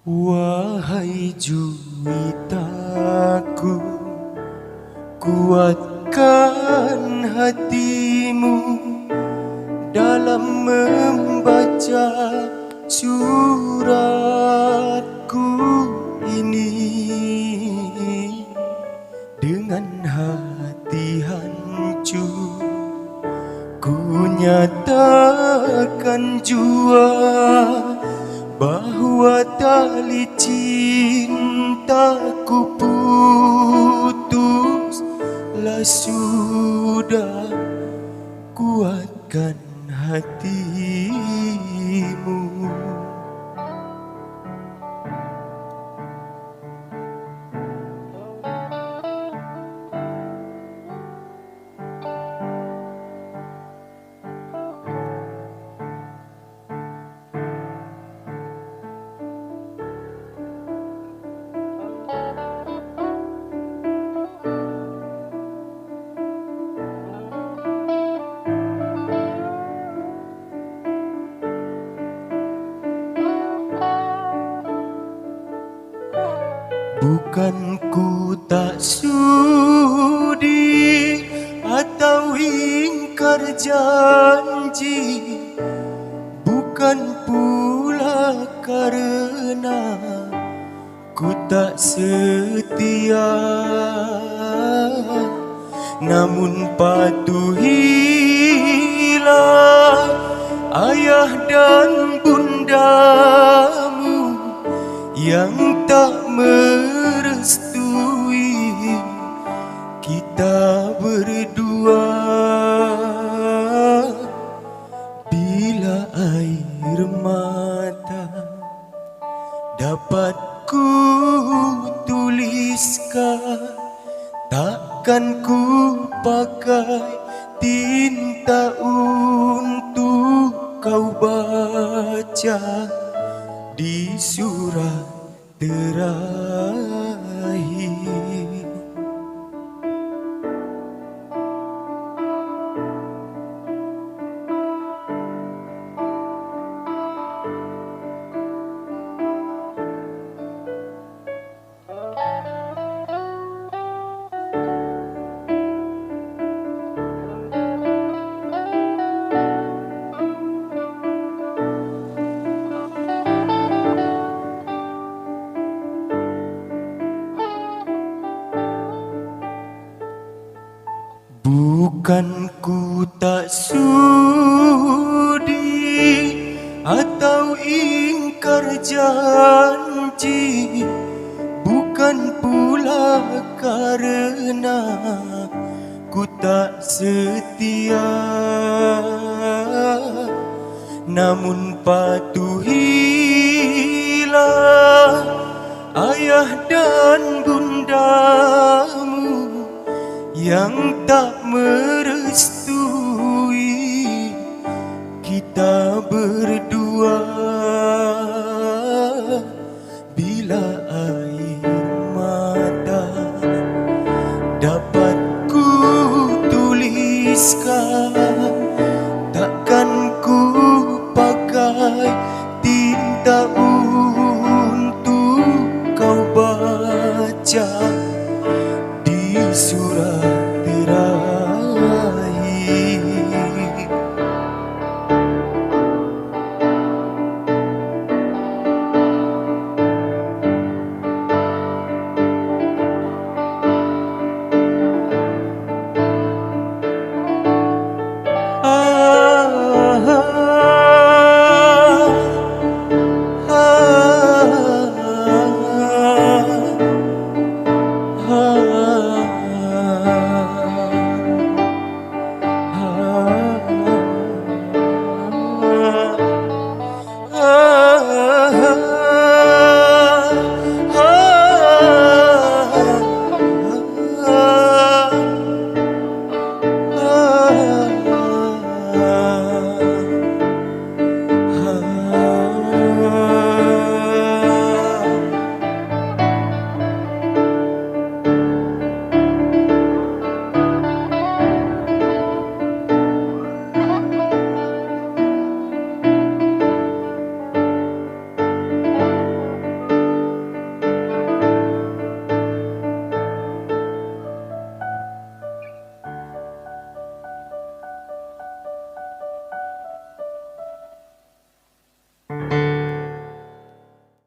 Wahai juwitaku, kuatkan hatimu dalam membaca suratku ini. Dengan hati hancur ku nyatakan jua bahwa tali cintaku putuslah sudah. Kuatkan hatimu. Bukan ku tak sudi atau ingkar janji, bukan pula karena ku tak setia, namun patuhilah ayah dan bundamu yang tak merestui kita berdua. Bila air mata dapat ku tuliskan, takkan ku pakai tinta untuk kau baca di surat terakhir. Bukan ku tak sudi atau ingkar janji, bukan pula karena ku tak setia, namun patuhilah ayah dan bundamu yang tak merestui kita berdua. Bila air mata dapat ku tuliskan,